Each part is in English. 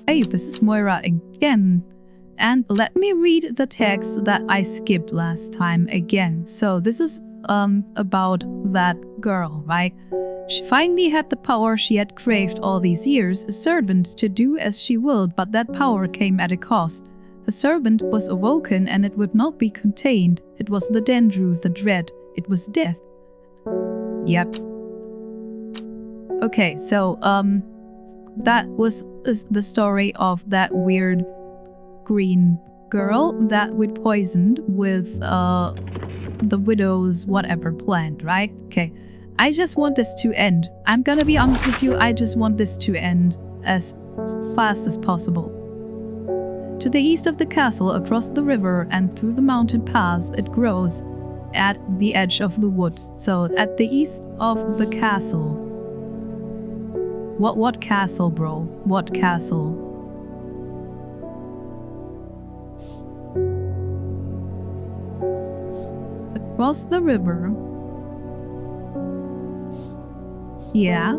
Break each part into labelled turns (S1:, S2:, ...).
S1: Hey, this is Moira again. And let me read the text that I skipped last time again. So this is about that girl, right? She finally had the power she had craved all these years, a servant to do as she willed, but that power came at a cost. The servant was awoken and it would not be contained. It was the Dendrew, the dread. It was death. Yep. Okay, so that was the story of that weird green girl that we poisoned with the widow's whatever plant, right? Okay, I just want this to end. I'm gonna be honest with you, I just want this to end as fast as possible. To the east of the castle, across the river and through the mountain paths, it grows at the edge of the wood. So at the east of the castle. What castle, bro? What castle? Across the river. Yeah.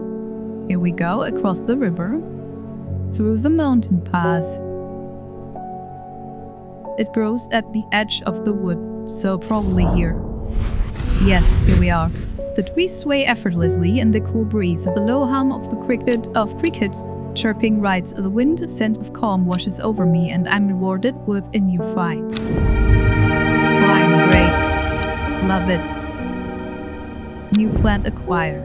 S1: Here we go. Across the river. Through the mountain pass. It grows at the edge of the wood. So probably here. Yes, here we are. The trees sway effortlessly in the cool breeze. The low hum of the crickets chirping rides. The wind scent of calm washes over me, and I'm rewarded with a new find. Fine, great. Love it. New plant acquired.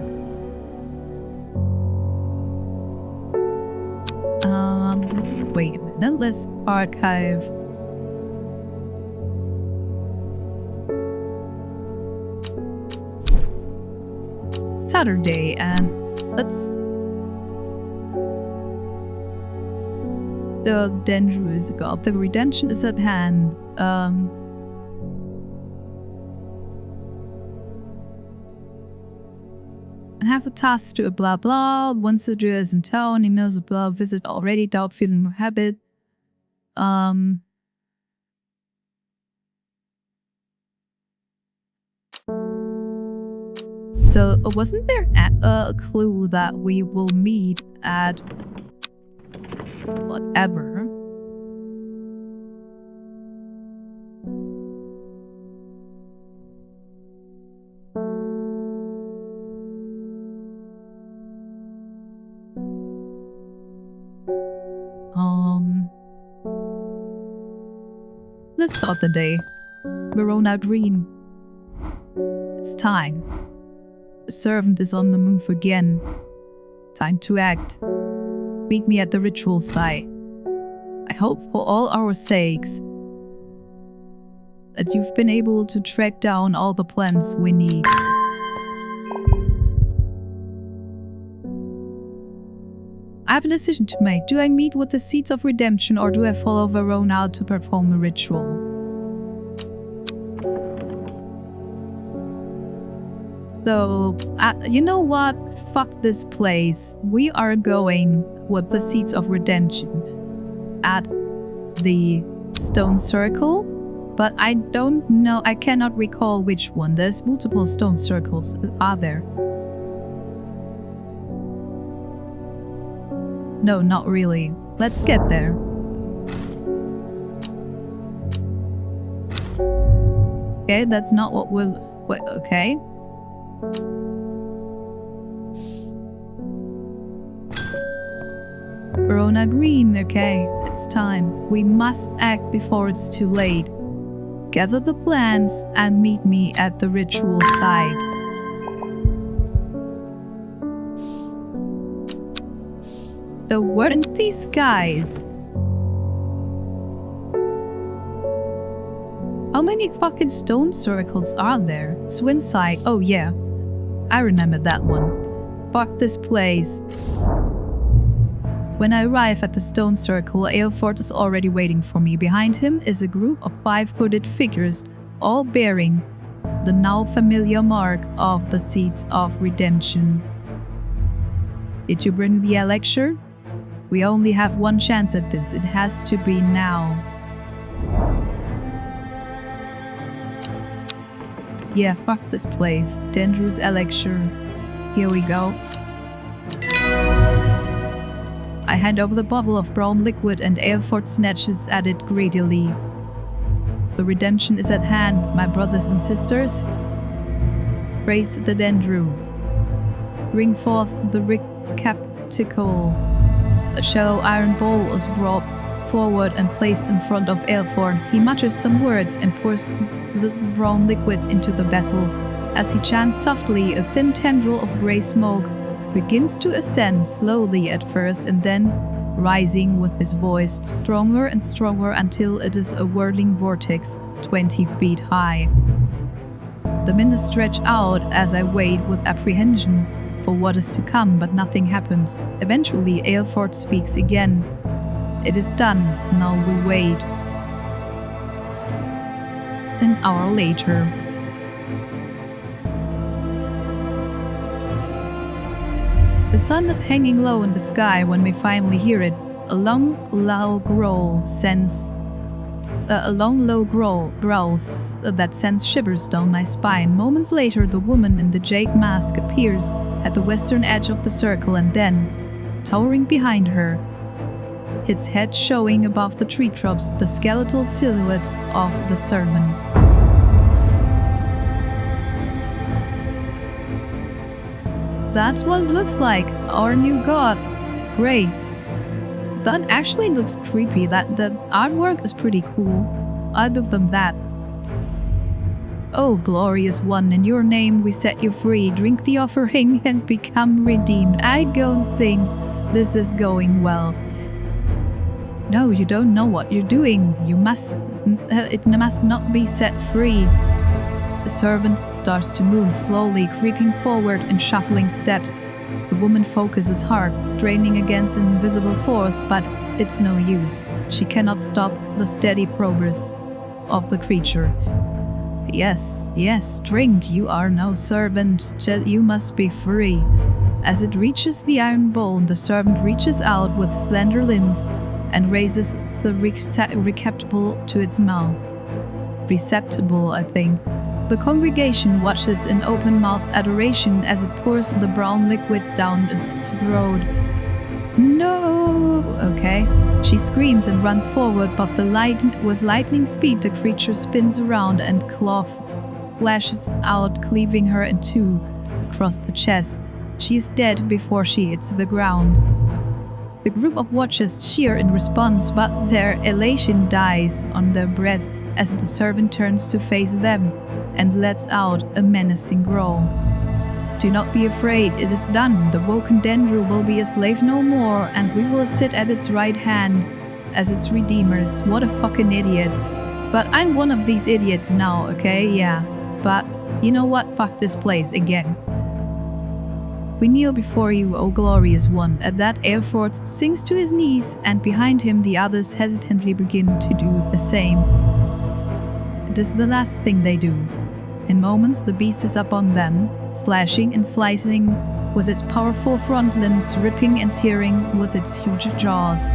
S1: Wait a minute. Let's archive. Saturday, and let's the Dendrew is gone. The redemption is at hand. I have a task to blah blah. Once the Drew is in town, he knows a blah visit already. Doubt feeling more habit. So, wasn't there a clue that we will meet at whatever? Let's start the day. Verona Green. It's time. The servant is on the move again. Time to act. Meet me at the ritual site. I hope for all our sakes that you've been able to track down all the plants we need. I have a decision to make. Do I meet with the Seeds of Redemption or do I follow Verona to perform the ritual? So, you know what? Fuck this place. We are going with the Seeds of Redemption at the stone circle, but I don't know, I cannot recall which one. There's multiple stone circles, are there? No, not really. Let's get there. Okay, that's not what we'll... Wait, okay. Verona Green, okay, it's time. We must act before it's too late. Gather the plants and meet me at the ritual site. So weren't these guys? How many fucking stone circles are there? Swinside, oh yeah. I remember that one. Fuck this place. When I arrive at the stone circle, Aelford is already waiting for me. Behind him is a group of 5 hooded figures, all bearing the now familiar mark of the Seeds of Redemption. Did you bring the elixir? We only have one chance at this. It has to be now. Yeah, fuck this place. Dendrew's elixir. Here we go. I hand over the bottle of brown liquid and Aelfort snatches at it greedily. The redemption is at hand, my brothers and sisters. Praise the Dendrew. Bring forth the receptacle. A shallow iron bowl is brought forward and placed in front of Aelfort. He mutters some words and pours the brown liquid into the vessel. As he chants softly, a thin tendril of grey smoke begins to ascend slowly at first and then rising with his voice stronger and stronger until it is a whirling vortex 20 feet high. The minutes stretch out as I wait with apprehension for what is to come, but nothing happens. Eventually, Aelfort speaks again. It is done. Now we wait. An hour later. The sun is hanging low in the sky when we finally hear it. A long, low growl growls that sends shivers down my spine. Moments later, the woman in the jade mask appears at the western edge of the circle and then, towering behind her, its head showing above the tree tops, the skeletal silhouette of the servant. That's what it looks like, our new god. Great. That actually looks creepy. That the artwork is pretty cool. I'll give them that. Oh, glorious one, in your name we set you free. Drink the offering and become redeemed. I don't think this is going well. No, you don't know what you're doing. It must not be set free. The servant starts to move slowly, creeping forward in shuffling steps. The woman focuses hard, straining against an invisible force, but it's no use. She cannot stop the steady progress of the creature. Yes, yes, drink. You are no servant. You must be free. As it reaches the iron bowl, the servant reaches out with slender limbs and raises the receptacle to its mouth. Receptacle, I think. The congregation watches in open-mouthed adoration as it pours the brown liquid down its throat. No! Okay. She screams and runs forward, but with lightning speed the creature spins around and cloth lashes out, cleaving her in two across the chest. She is dead before she hits the ground. The group of watchers cheer in response, but their elation dies on their breath as the servant turns to face them and lets out a menacing growl. Do not be afraid, it is done. The woken Dendrew will be a slave no more, and we will sit at its right hand as its redeemers. What a fucking idiot. But I'm one of these idiots now, okay? Yeah. But you know what? Fuck this place again. We kneel before you, O glorious one. At that, Aelfort sinks to his knees, and behind him the others hesitantly begin to do the same. It is the last thing they do. In moments, the beast is up on them, slashing and slicing with its powerful front limbs, ripping and tearing with its huge jaws.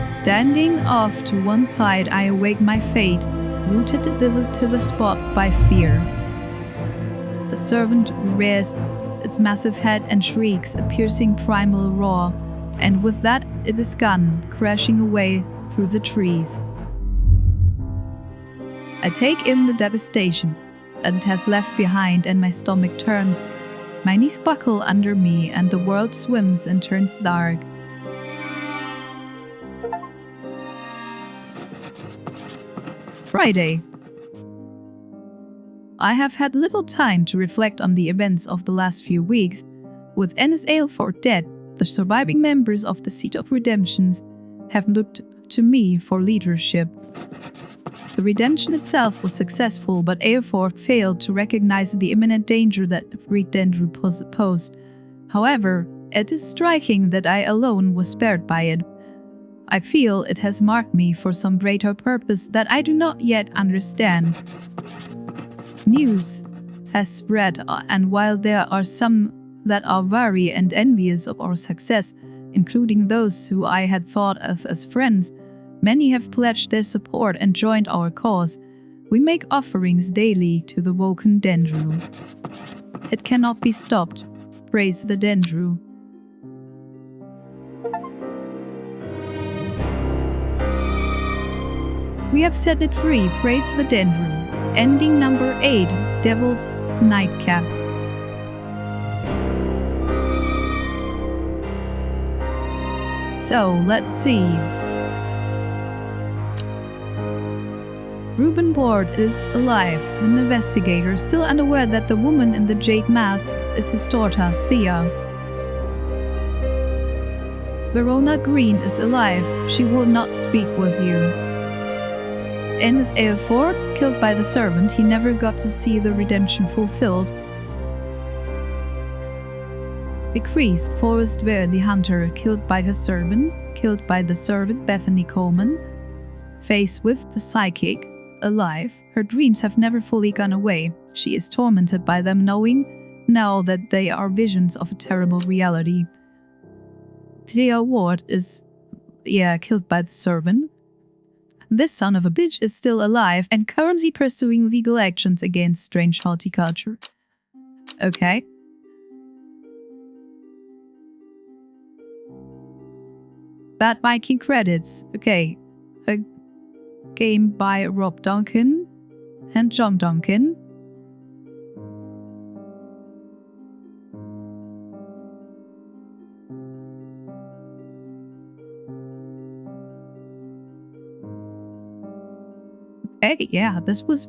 S1: Standing off to one side, I await my fate, rooted to the spot by fear. The servant rears its massive head and shrieks a piercing primal roar, and with that it is gone, crashing away through the trees. I take in the devastation that it has left behind, and my stomach turns. My knees buckle under me, and the world swims and turns dark. Friday. I have had little time to reflect on the events of the last few weeks. With Ennis Aelfort dead, the surviving members of the Seat of Redemptions have looked to me for leadership. The redemption itself was successful, but Aelfort failed to recognize the imminent danger that Dendrew posed. However, it is striking that I alone was spared by it. I feel it has marked me for some greater purpose that I do not yet understand. News has spread, and while there are some that are wary and envious of our success, including those who I had thought of as friends, many have pledged their support and joined our cause. We make offerings daily to the woken Dendrew. It cannot be stopped. Praise the Dendrew. We have set it free, praise the Dendrew. Ending number 8, Devil's Nightcap. So, let's see. Reuben Ward is alive, an investigator, still unaware that the woman in the jade mask is his daughter, Thea. Verona Green is alive, she will not speak with you. Ennis Aelford, killed by the servant, he never got to see the redemption fulfilled. Decrease, Forrest Ware the hunter, killed by his servant, killed by the servant Bethany Coleman. Face with the psychic, alive, her dreams have never fully gone away. She is tormented by them, knowing now that they are visions of a terrible reality. Thea Ward is, killed by the servant. This son of a bitch is still alive and currently pursuing legal actions against strange horticulture. Okay. Bad Viking credits. Okay. A game by Rob Duncan and John Duncan. Okay, yeah, this was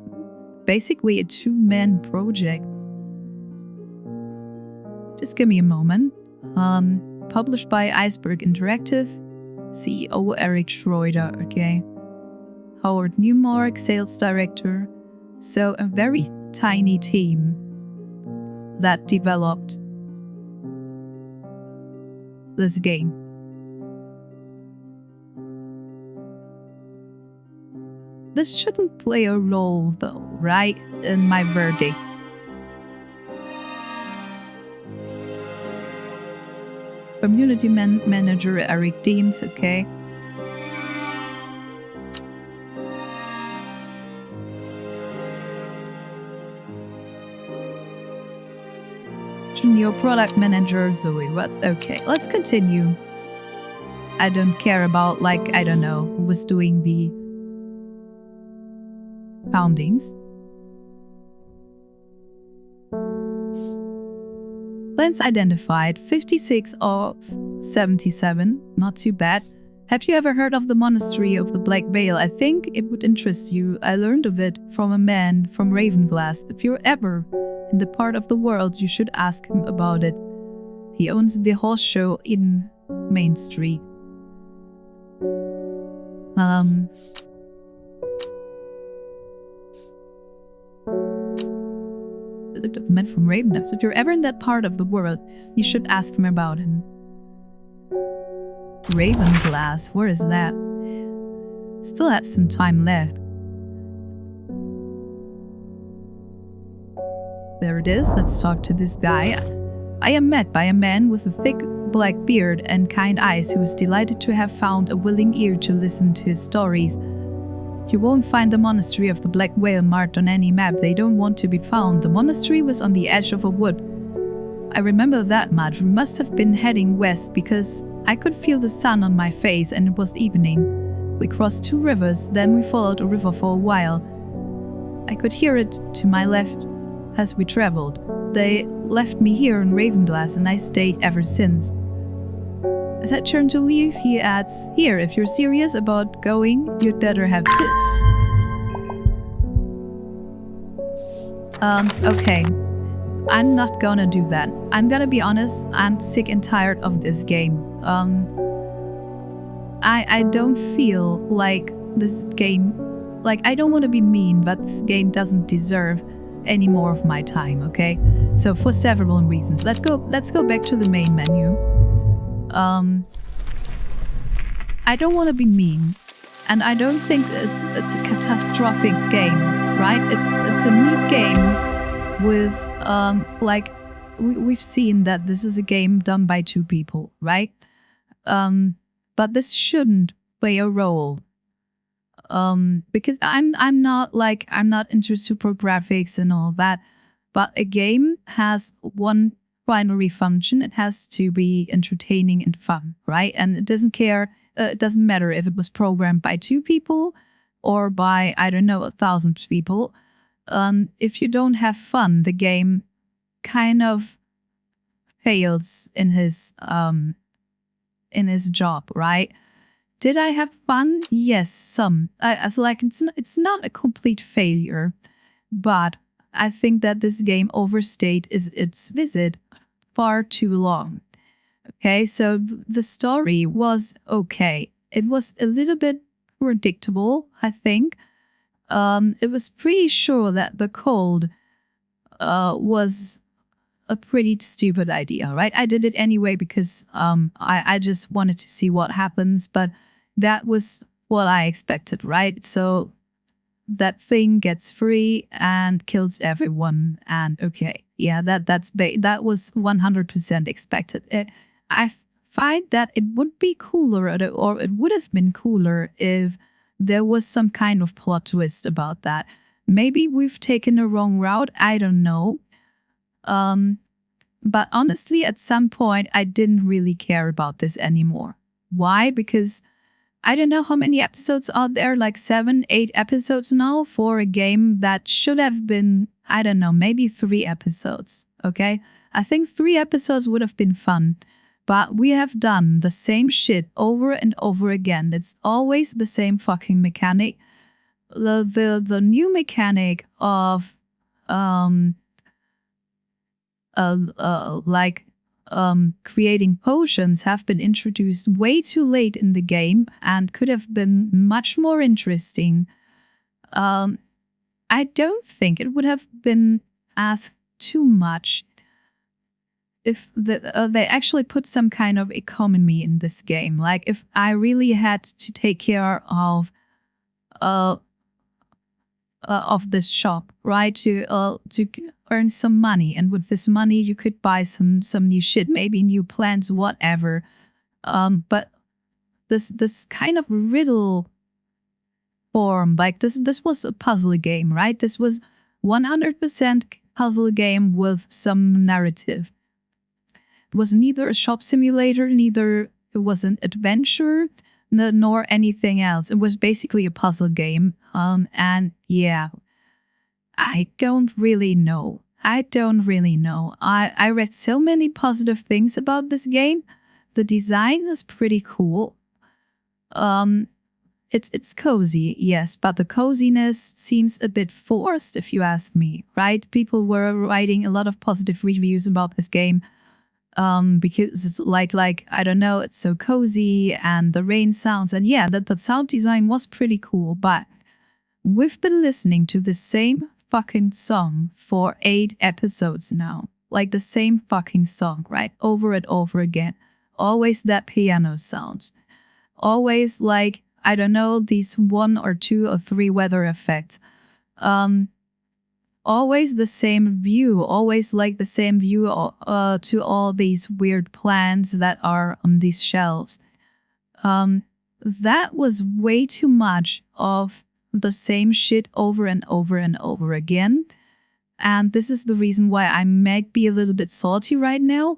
S1: basically a two-man project. Just give me a moment. Published by Iceberg Interactive. CEO Eric Schroeder, okay. Howard Newmark, sales director. So a very tiny team that developed this game. This shouldn't play a role though, right? In my verdict. Community manager Eric Deems, okay. Junior product manager Zoe Watts, okay. Let's continue. I don't care about, like, I don't know, who was doing the foundings. Plants identified, 56 of 77, not too bad. Have you ever heard of the Monastery of the Black Veil? I think it would interest you. I learned of it from a man from Ravenglass. If you're ever in the part of the world, you should ask him about it. He owns the horse show in Main Street. Man from Ravenglass. If you're ever in that part of the world, you should ask him about him. Ravenglass, where is that? Still have some time left. There it is, let's talk to this guy. I am met by a man with a thick black beard and kind eyes who is delighted to have found a willing ear to listen to his stories. You won't find the Monastery of the Black Whale marked on any map. They don't want to be found. The monastery was on the edge of a wood. I remember that much. We must have been heading west because I could feel the sun on my face and it was evening. We crossed 2 rivers, then we followed a river for a while. I could hear it to my left as we traveled. They left me here in Ravenglass and I stayed ever since. As I turn to leave, he adds, "Here, if you're serious about going, you'd better have this." Okay. I'm not gonna do that. I'm gonna be honest, I'm sick and tired of this game. I don't feel like this game, like, I don't want to be mean, but this game doesn't deserve any more of my time, okay? So for several reasons. Let's go back to the main menu. I don't want to be mean, and I don't think it's a catastrophic game, right? It's a neat game with like we've seen that this is a game done by 2 people, right? But this shouldn't play a role. Because I'm not into super graphics and all that, but a game has one primary function. It has to be entertaining and fun, right? And it doesn't matter if it was programmed by 2 people, or by, I don't know, 1,000 people. If you don't have fun, the game kind of fails in his job, right? Did I have fun? Yes, some. It's not a complete failure, but I think that this game overstayed its visit far too long. Okay, so the story was okay. It was a little bit predictable, I think. It was pretty sure that the cold was a pretty stupid idea, right? I did it anyway because I just wanted to see what happens, but that was what I expected, right? So that thing gets free and kills everyone, and okay, yeah, that was 100% expected. I find that it would be cooler, or it would have been cooler if there was some kind of plot twist about that. Maybe we've taken a wrong route, I don't know. But honestly, at some point, I didn't really care about this anymore. Why? Because I don't know how many episodes are there, like 7, 8 episodes now for a game that should have been, I don't know, maybe 3 episodes, okay? I think 3 episodes would have been fun, but we have done the same shit over and over again. It's always the same fucking mechanic. The new mechanic of, creating potions have been introduced way too late in the game and could have been much more interesting. I don't think it would have been asked too much if they actually put some kind of economy in this game. Like if I really had to take care of this shop, right? To earn some money, and with this money you could buy some new shit, maybe new plants, whatever. But this kind of riddle form, like this was a puzzle game, right? This was 100% puzzle game with some narrative. It was neither a shop simulator, neither it was an adventure, nor anything else. It was basically a puzzle game. And yeah, I don't really know. I read so many positive things about this game. The design is pretty cool. It's cozy, yes, but the coziness seems a bit forced if you ask me, right? People were writing a lot of positive reviews about this game. Because it's like I don't know, it's so cozy and the rain sounds, and yeah, that sound design was pretty cool, but we've been listening to the same fucking song for 8 episodes now. Like the same fucking song, right? Over and over again. Always that piano sounds. Always like, I don't know, these 1 or 2 or 3 weather effects. Always the same view, always like the same view to all these weird plants that are on these shelves. That was way too much of the same shit over and over and over again. And this is the reason why I might be a little bit salty right now.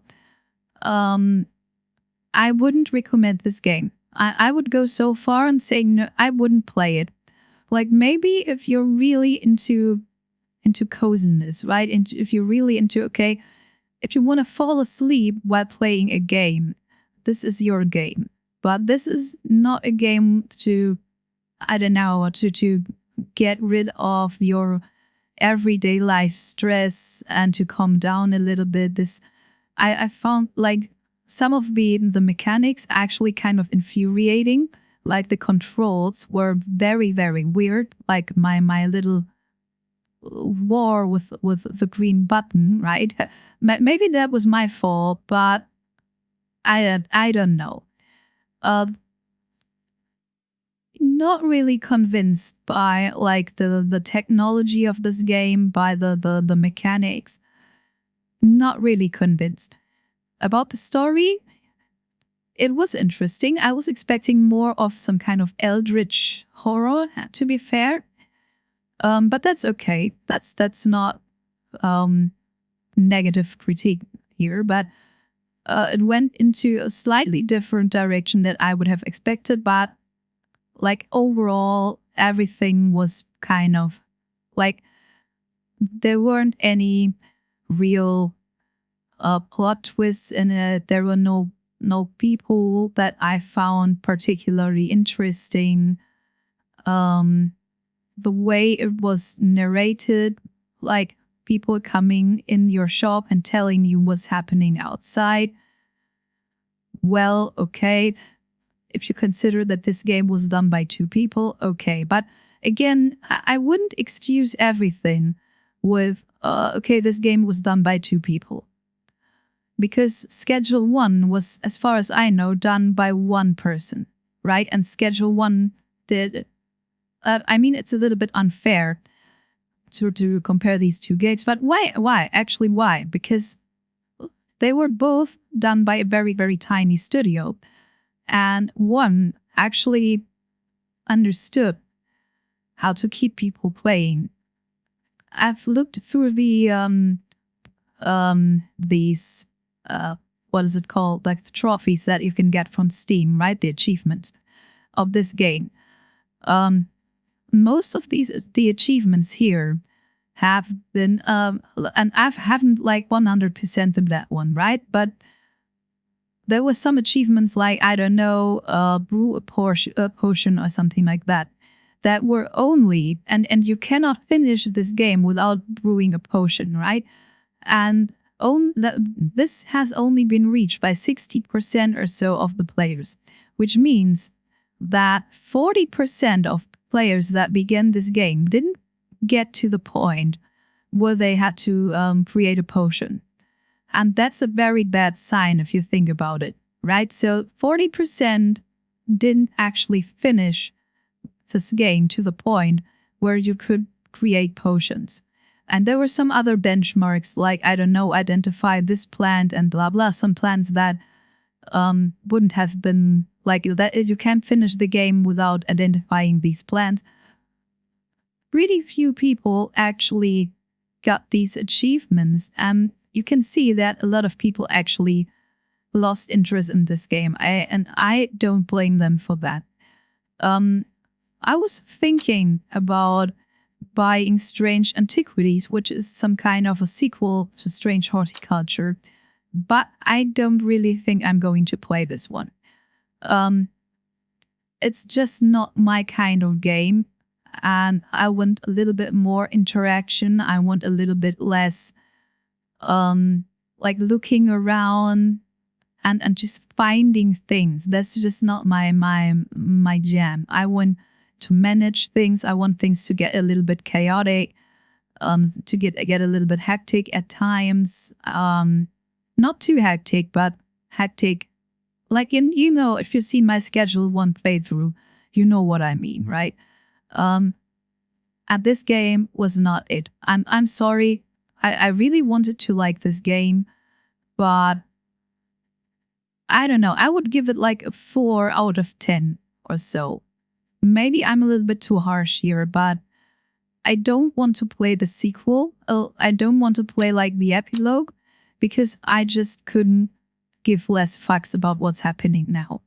S1: I wouldn't recommend this game. I would go so far and say no, I wouldn't play it. Like maybe if you're really into coziness, right? If you're really into, okay, if you want to fall asleep while playing a game, this is your game. But this is not a game to, I don't know, to get rid of your everyday life stress and to calm down a little bit. I found like some of the mechanics actually kind of infuriating. Like the controls were very, very weird. Like my little war with the green button, right? Maybe that was my fault, but I don't know. Not really convinced by like the technology of this game, by the mechanics. Not really convinced. About the story, it was interesting. I was expecting more of some kind of eldritch horror, to be fair. But that's okay. That's not negative critique here, but it went into a slightly different direction that I would have expected. But like overall, everything was kind of like there weren't any real plot twists in it. There were no people that I found particularly interesting. The way it was narrated, like people coming in your shop and telling you what's happening outside. Well, okay, if you consider that this game was done by 2 people, okay. But again, I wouldn't excuse everything with, okay, this game was done by 2 people. Because Schedule 1 was, as far as I know, done by 1 person, right? And Schedule 1 did, I mean, it's a little bit unfair to compare these 2 games, but why? Actually, why? Because they were both done by a very, very tiny studio. And one actually understood how to keep people playing. I've looked through these what is it called? Like the trophies that you can get from Steam, right? The achievements of this game. Most of the achievements here have been, and I haven't like 100% of that one, right? But there were some achievements like, I don't know, brew a potion or something like that, that were only, and you cannot finish this game without brewing a potion, right? And this has only been reached by 60% or so of the players, which means that 40% of players that began this game didn't get to the point where they had to create a potion. And that's a very bad sign if you think about it, right? So 40% didn't actually finish this game to the point where you could create potions. And there were some other benchmarks like, I don't know, identify this plant and blah, blah, some plants that wouldn't have been like that. You can't finish the game without identifying these plants. Pretty few people actually got these achievements. And you can see that a lot of people actually lost interest in this game. And I don't blame them for that. I was thinking about buying Strange Antiquities, which is some kind of a sequel to Strange Horticulture, but I don't really think I'm going to play this one. It's just not my kind of game, and I want a little bit more interaction. I want a little bit less like looking around and just finding things. That's just not my jam. I want to manage things. I want things to get a little bit chaotic, to get a little bit hectic at times. Not too hectic, but hectic. Like, you know, if you've seen my Schedule 1 playthrough, you know what I mean, right? And this game was not it. I'm sorry. I really wanted to like this game, but I don't know. I would give it like a 4 out of 10 or so. Maybe I'm a little bit too harsh here, but I don't want to play the sequel. I don't want to play like the epilogue because I just couldn't give less fucks about what's happening now.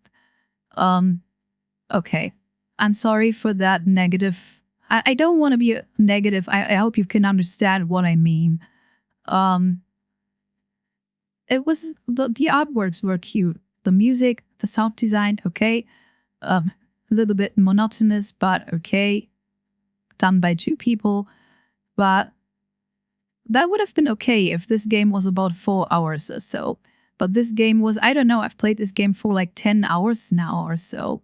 S1: Okay. I'm sorry for that negative. I don't want to be negative. I hope you can understand what I mean. It was, the artworks were cute. The music, the sound design, okay. A little bit monotonous, but okay. Done by 2 people. But that would have been okay if this game was about 4 hours or so. But this game was, I don't know, I've played this game for like 10 hours now or so.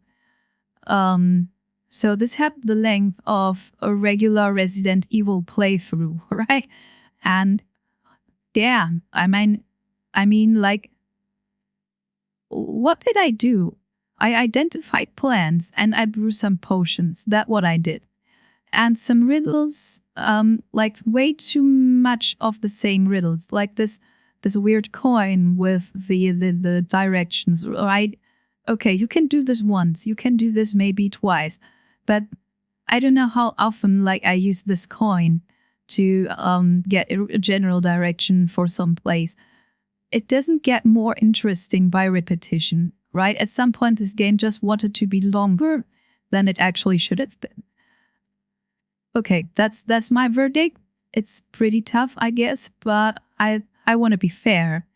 S1: So this had the length of a regular Resident Evil playthrough, right? And yeah, I mean, like, what did I do? I identified plants and I brew some potions. That's what I did. And some riddles, like way too much of the same riddles, like this weird coin with the directions, right? Okay, you can do this once, you can do this maybe twice, but I don't know how often like I use this coin to get a general direction for some place. It doesn't get more interesting by repetition, right? At some point, this game just wanted to be longer than it actually should have been. Okay, that's my verdict. It's pretty tough, I guess, but I want to be fair,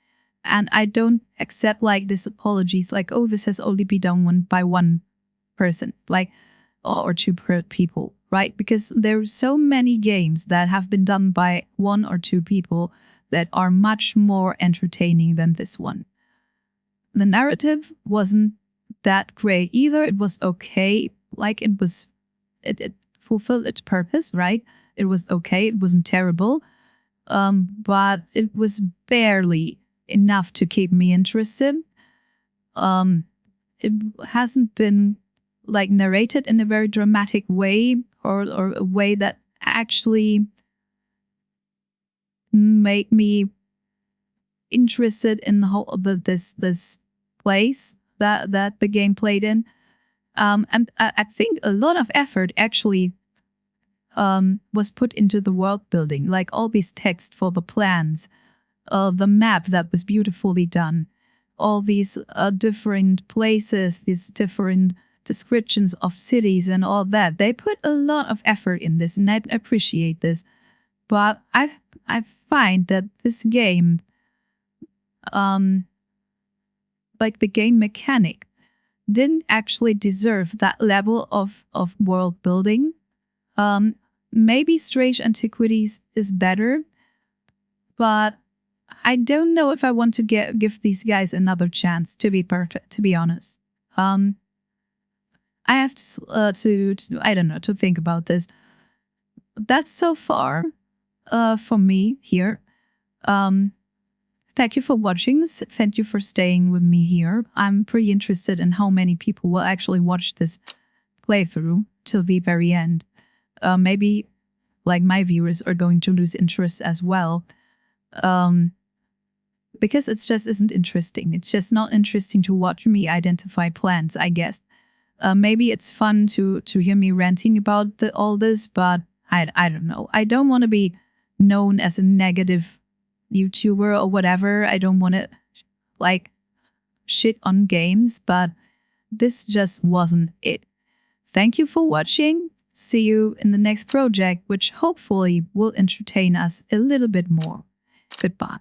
S1: and I don't accept like these apologies, like, oh, this has only been done by one person, like, or two people, right? Because there are so many games that have been done by one or two people that are much more entertaining than this one. The narrative wasn't that great either. It was okay, like it fulfilled its purpose, right? It was okay. It wasn't terrible, but it was barely enough to keep me interested. It hasn't been like narrated in a very dramatic way, or a way that actually made me interested in the whole of this place that the game played in. And I think a lot of effort actually was put into the world building, like all these text for the plans, the map that was beautifully done, all these different places, these different descriptions of cities and all that. They put a lot of effort in this, and I appreciate this. But I find that this game, like the game mechanic, didn't actually deserve that level of world building. Maybe Strange Antiquities is better, but I don't know if I want to give these guys another chance, to be perfect, to be honest. I have to I don't know, to think about this. That's so far for me here. Thank you for watching. Thank you for staying with me here. I'm pretty interested in how many people will actually watch this playthrough till the very end. Maybe like my viewers are going to lose interest as well. Because it just isn't interesting. It's just not interesting to watch me identify plants, I guess. Maybe it's fun to hear me ranting about all this, but I don't know. I don't want to be known as a negative YouTuber or whatever. I don't want to like shit on games, but this just wasn't it. Thank you for watching. See you in the next project, which hopefully will entertain us a little bit more. Goodbye.